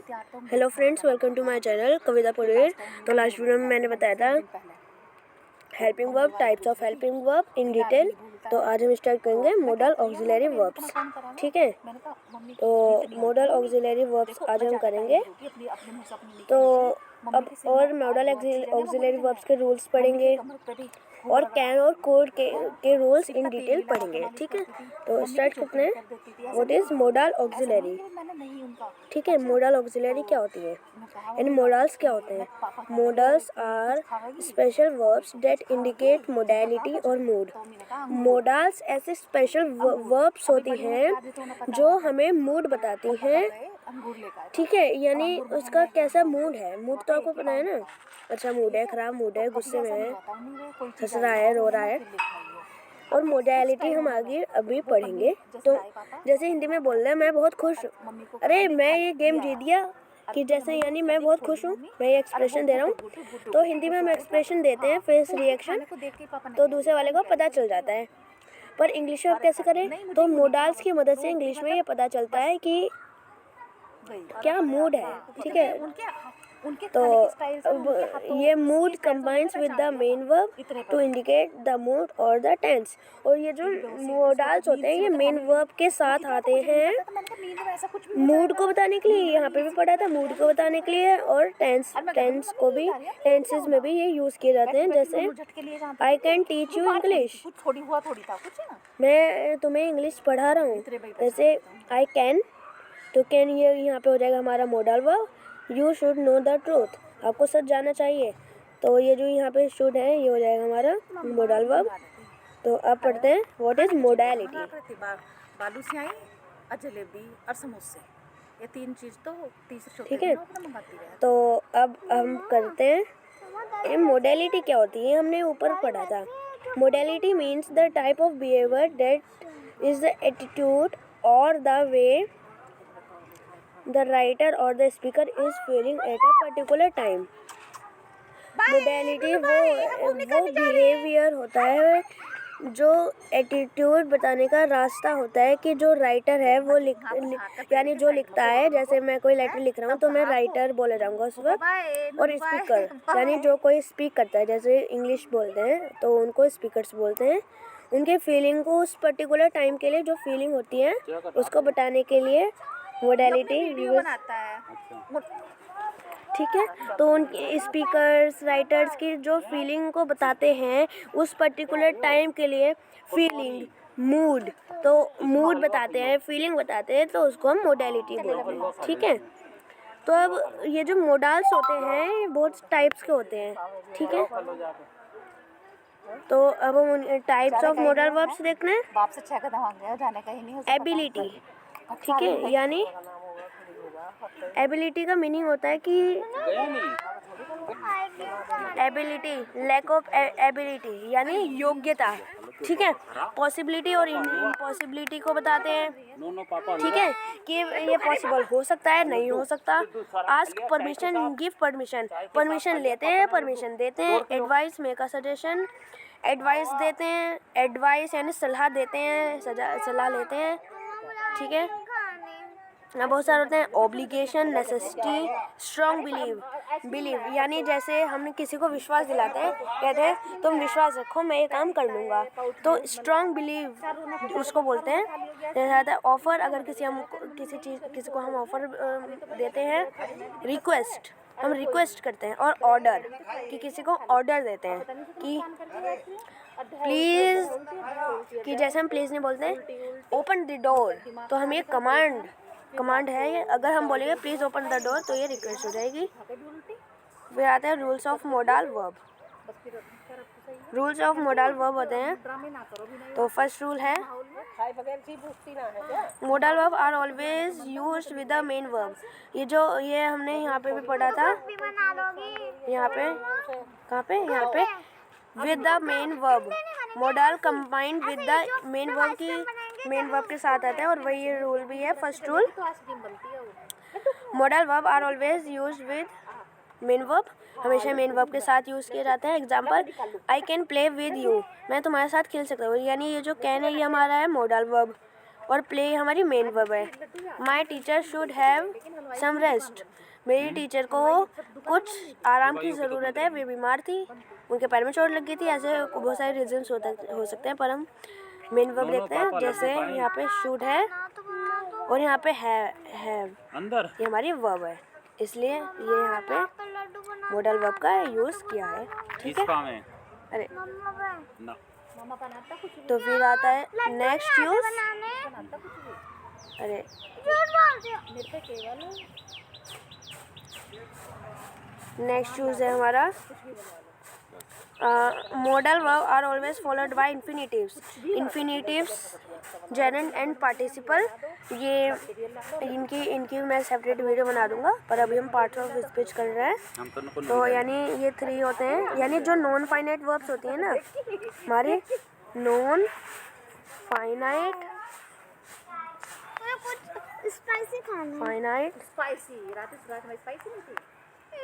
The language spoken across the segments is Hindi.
Hello friends, welcome to my channel Kavita Purer. तो लास्ट वीडियो में मैंने बताया था helping verb, types of helping verb in detail. तो आज हम स्टार्ट करेंगे मॉडल ऑक्सिलरी वर्ब्स। ठीक है, तो मॉडल ऑक्सिलरी वर्ब्स आज हम करेंगे। तो अब और मॉडल ऑक्सिलरी वर्ब्स के रूल्स पढ़ेंगे और कैन और कोड के रूल्स इन डिटेल पढ़ेंगे। ठीक है, तो स्टार्ट करते हैं। What is model auxiliary? ठीक है, मॉडल ऑक्सिलरी क्या होती है यानी मॉडल्स क्या होते हैं? Modals are special verbs that indicate modality और मूड। मॉडल्स ऐसे स्पेशल वर्ब्स होती हैं जो हमें मूड बताती हैं। ठीक है, यानी उसका कैसा मूड है। मूड तो आपको पता है ना, अच्छा मूड है, खराब मूड है, गुस्से में है, हंस रहा है, रो रहा है। और मोडालिटी हम आगे अभी पढ़ेंगे। तो जैसे हिंदी में बोल रहे हैं मैं बहुत खुश हूँ, अरे मैं ये गेम जीत गया, कि जैसे यानी मैं बहुत खुश हूँ, मैं ये एक्सप्रेशन दे रहा हूँ। तो हिंदी में हम एक्सप्रेशन देते हैं, फेस रिएक्शन, तो दूसरे वाले को पता चल जाता है। पर इंग्लिश में आप कैसे करें? तो मोडाल्स की मदद से इंग्लिश में ये पता चलता है कि क्या मूड है। ठीक है, तो ये mood combines with the main verb to indicate the mood और द टेंस। और ये जो मोडाल्स होते हैं ये मेन वर्ब के साथ आते हैं मूड को बताने के लिए। यहाँ पे भी पढ़ा था मूड को बताने के लिए, और टेंस को भी, टेंसेस में भी ये यूज किए जाते हैं। जैसे I can teach you English, मैं तुम्हें इंग्लिश पढ़ा रहा हूँ। जैसे आई कैन, तो कैन ये यहाँ पे हो जाएगा हमारा modal verb. You should know the truth, आपको सच जानना चाहिए, तो ये जो यहाँ पे शुड है ये हो जाएगा हमारा मॉडल वर्ब। तो अब पढ़ते हैं व्हाट इज मोडालिटी। बालूसियाई और जलेबी और समोसे, ये तीन चीज तो तीसरे। ठीक है, तो अब हम करते हैं मोडालिटी क्या होती है। हमने ऊपर पढ़ा था modality means the type of behaviour that is the attitude और the way the writer or the speaker is feeling at a particular time. Modality वो बिहेवियर होता है, जो एटीट्यूड बताने का रास्ता होता है कि जो राइटर है वो यानी जो लिखता है। जैसे मैं कोई लेटर लिख रहा हूँ तो मैं राइटर बोले जाऊँगा उस वक्त, और स्पीकर यानी जो कोई स्पीक करता है, जैसे इंग्लिश बोलते हैं तो उनको स्पीकर्स बोलते हैं। उनके फीलिंग को उस पर्टिकुलर टाइम के लिए जो फीलिंग होती है उसको बताने के लिए मोडालिटी यूज। ठीक है, तो उनके स्पीकर्स, राइटर्स की जो फीलिंग को बताते हैं उस पर्टिकुलर टाइम के लिए, फीलिंग, मूड, तो मूड बताते हैं, फीलिंग बताते हैं, तो उसको हम मोडालिटी बोलते हैं। ठीक है, तो अब ये जो मोडाल्स होते हैं ये बहुत टाइप्स के होते हैं। ठीक है, तो अब हम टाइप्स ऑफ मॉडल वर्ब्स देखना है। बाप से 6 कदम आगे जाने का ही नहीं। एबिलिटी, ठीक है, यानी एबिलिटी का मीनिंग होता है कि एबिलिटी, लैक ऑफ एबिलिटी यानी योग्यता। ठीक है, पॉसिबिलिटी और इम्पॉसिबिलिटी को बताते हैं। ठीक है, कि ये पॉसिबल हो सकता है, नहीं हो सकता। Ask permission, give permission, permission लेते हैं, परमिशन देते हैं। Advice, make a suggestion, advice देते हैं, एडवाइस यानी सलाह देते हैं, सलाह लेते हैं। ठीक है, बहुत सारे होते हैं। ऑब्लिगेशन, नेसेसिटी, स्ट्रॉन्ग बिलीव यानी जैसे हम किसी को विश्वास दिलाते हैं, कहते हैं तुम विश्वास रखो मैं ये काम कर लूँगा, तो स्ट्रॉन्ग बिलीव उसको बोलते हैं। जैसे ऑफर, अगर किसी को हम ऑफर देते हैं। रिक्वेस्ट, हम रिक्वेस्ट करते हैं। और ऑर्डर, कि किसी को ऑर्डर देते हैं कि प्लीज़, कि जैसे हम प्लीज़ नहीं बोलते हैं। ओपन द डोर, तो हम ये कमांड है ये, अगर हम बोलेंगे प्लीज़ ओपन द डोर तो ये रिक्वेस्ट हो जाएगी। फिर आते हैं rules of modal verb. Rules of modal verb होते हैं। तो फर्स्ट रूल है modal verb are always used with the main verb. ये हमने यहाँ पे भी पढ़ा था, यहाँ पे कहाँ पे, यहाँ पे with the main verb. Modal combined with the main verb की मेन वर्ब के साथ आता है, और वही रूल भी है। First rule, modal verb are always used with main verb, हमेशा मेन वर्ब के साथ यूज़ किया जाता है। Example, I can play with you, मैं तुम्हारे साथ खेल सकता हूँ, यानी ये जो कैन है ये हमारा है मॉडल वर्ब, और प्ले हमारी मेन वर्ब है। My teacher should have some rest. मेरी टीचर को कुछ आराम की ज़रूरत है, वे बीमार थी, उनके पैर में चोट लग गई थी। ऐसे बहुत सारे रीजंस हो सकते हैं, पर हम मेन वर्ब देखते हैं। जैसे यहाँ पे शुड है और यहाँ पे हैव, अंदर ये हमारी वर्ब है, इसलिए ये यहाँ पे मॉडल वर्ब का यूज़ किया है। ठीक है, इसका में अरे ना मम्मा बनाता कुछ भी, तो फिर आता है नेक्स्ट यूज़। बनाता कुछ भी, अरे मेरे पे केवल नेक्स्ट यूज़ है हमारा modal verb are always followed by infinitives gerund and participle. ये इनकी मैं सेपरेट वीडियो बना दूंगा, पर अभी हम पार्ट्स ऑफ स्पीच कर रहे हैं। हम तो तो यानी ये 3 होते हैं, यानी जो नॉन फाइनाइट वर्ब्स होती हैं ना हमारी, नॉन फाइनाइट स्पाइसी खाना फाइनाइट स्पाइसी, रात में स्पाइसी नहीं थी।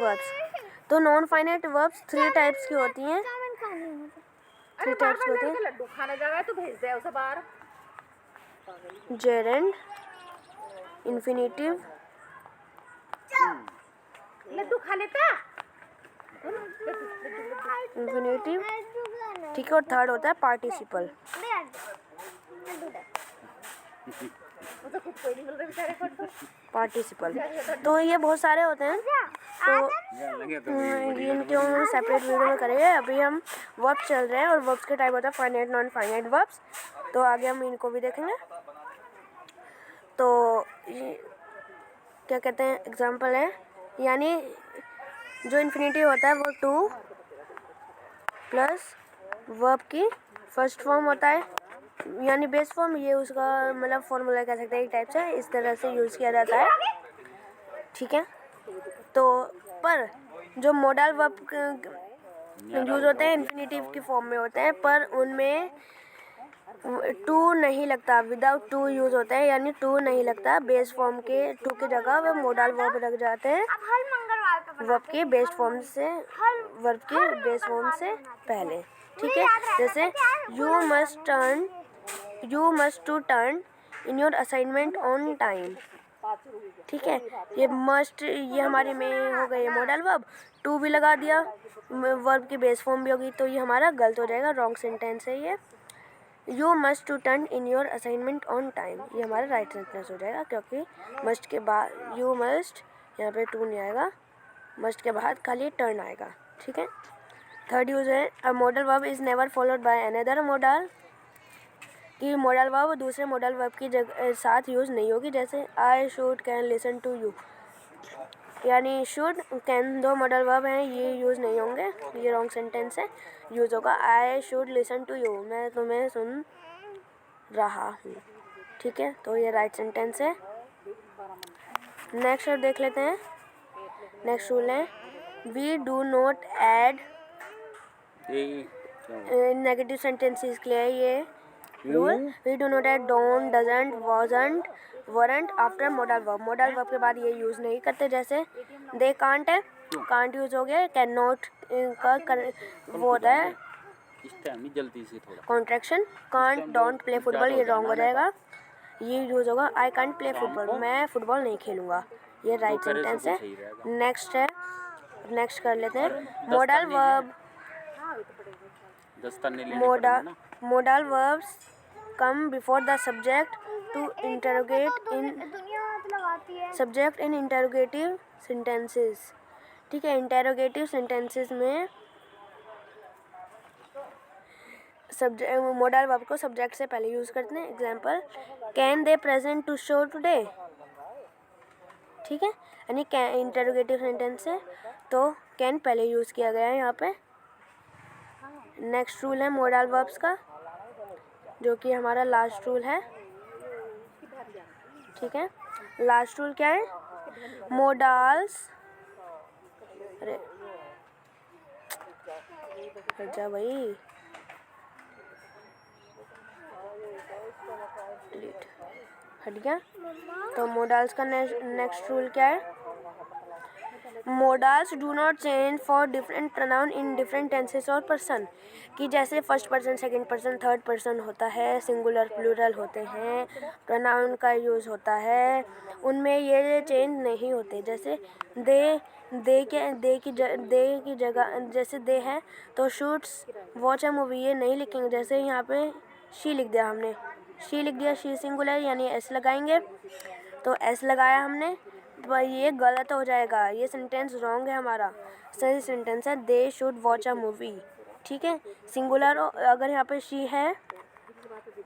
वर्ब्स। तो नॉन फाइनाइट वर्ब्स 3 टाइप्स की होती हैं। चाउमीन खानी है मुझे। 3 टाइप्स की होती हैं, लड्डू खाने जाएगा तो भेज दे उसे बाहर। जेरेंड, इन्फिनेटिव, लड्डू खा लेता, इन्फिनेटिव, ठीक है, और थर्ड होता है पार्टिसिपल। उसे खुद कोई नहीं मिल रहा बेचारे को। पार्टिसिपल तो ये बहुत सारे होते हैं, तो इनके हम सेपरेट वीडियो में करेंगे। अभी हम वर्ब चल रहे हैं और वर्ब्स के टाइप होता है फाइनाइट, नॉन फाइनाइट वर्ब्स, तो आगे हम इनको भी देखेंगे। तो ये क्या कहते हैं, एग्जांपल है, यानी जो इन्फिनेटिव होता है वो टू प्लस वर्ब की फर्स्ट फॉर्म होता है, यानी बेस फॉर्म, ये उसका मतलब फॉर्मूला कह सकते हैं एक टाइप से, इस तरह से यूज़ किया जाता है। ठीक है, तो पर जो मॉडल वर्ब यूज़ होते हैं इन्फिनेटिव की फॉर्म में होते हैं, पर उनमें टू नहीं लगता, विदाउट टू यूज़ होता है, यानी टू नहीं लगता। बेस फॉर्म के टू की जगह वो मॉडल वर्ब लग जाते हैं अब हर मंगलवार पे वर्ब के बेस फॉर्म से, वर्ब के बेस फॉर्म से पहले। ठीक है, जैसे you must to turn in your assignment on time. ठीक है, ये मस्ट, ये हमारे में हो गई मॉडल वर्ब, टू भी लगा दिया, वर्ब की बेस फॉर्म भी होगी, तो ये हमारा गलत हो जाएगा, रॉन्ग सेंटेंस है ये। You must to turn in your assignment on time, ये हमारा राइट सेंटेंस हो जाएगा, क्योंकि मस्ट के बाद यू मस्ट, यहाँ पे टू नहीं आएगा, मस्ट के बाद खाली टर्न आएगा। ठीक है, थर्ड यूज है a modal verb is never followed by another modal, कि मॉडल वर्ब दूसरे मॉडल वर्ब की साथ यूज़ नहीं होगी। जैसे I should can listen to you, यानी शुड कैन दो मॉडल वर्ब हैं, ये यूज़ नहीं होंगे, ये रॉन्ग सेंटेंस है। यूज़ होगा I should listen to you, मैं तुम्हें सुन रहा हूँ। ठीक है, तो ये राइट सेंटेंस है। नेक्स्ट देख लेते हैं, नेक्स्ट रूल है we do not add, negative sentences के लिए ये rule, we do not add don't, doesn't, wasn't, weren't after modal verb. Modal verb के बाद ये यूज़ नहीं करते। जैसे दे कांट है, कांट यूज़ हो गया, कैन नॉट का वो होता है इस टाइम नहीं, जल्दी से थोड़ा contraction, can't don't play football, ये रॉन्ग हो जाएगा, ये यूज़ होगा आई कांट प्ले फुटबॉल, मैं फुटबॉल नहीं खेलूँगा, ये राइट सेंटेंस है। नेक्स्ट है, नेक्स्ट कर लेते हैं modal verb. Modal verbs come before the subject to interrogate in दुनिया हाथ लगाती है। Subject in interrogative sentences. ठीक है, इंटरोगेटिव सेंटेंसेस में मॉडल वर्ब को सब्जेक्ट से पहले यूज़ करते हैं। Example, can they present to show today. ठीक है, यानी इंटरोगेटिव सेंटेंस है, तो कैन पहले यूज़ किया गया है यहाँ पे। नेक्स्ट रूल है मॉडल वर्ब्स का, जो कि हमारा लास्ट रूल है। ठीक है, लास्ट रूल क्या है, मॉडल्स, अरे अच्छा भाई डिलीट हट गया। तो मॉडल्स का नेक्स्ट रूल क्या है, modals do not change for different pronoun in different tenses और पर्सन, कि जैसे first person, second person, third person होता है, सिंगुलर प्लूरल होते हैं, प्रोनाउन का यूज़ होता है, उनमें ये चेंज नहीं होते। जैसे दे की जगह जैसे दे है तो शूट्स वॉच अ मूवी, ये नहीं लिखेंगे। जैसे यहाँ पे शी लिख दिया हमने, शी लिख दिया, शी सिंगुलर यानी एस लगाएंगे, तो एस लगाया हमने, तो ये गलत हो जाएगा, ये सेंटेंस रॉन्ग है हमारा। सही सेंटेंस है they should watch a movie, ठीक है। सिंगुलर अगर यहाँ पे शी है,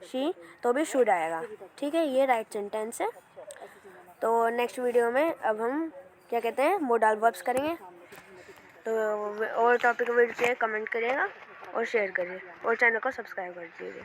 शी, तो भी शुड आएगा, ठीक है। ये राइट सेंटेंस है। तो नेक्स्ट वीडियो में अब हम क्या कहते हैं, मोडाल वर्ब्स करेंगे। तो और टॉपिक वीडियो चाहिए कमेंट करिएगा और शेयर करिए और चैनल को सब्सक्राइब कर दीजिए।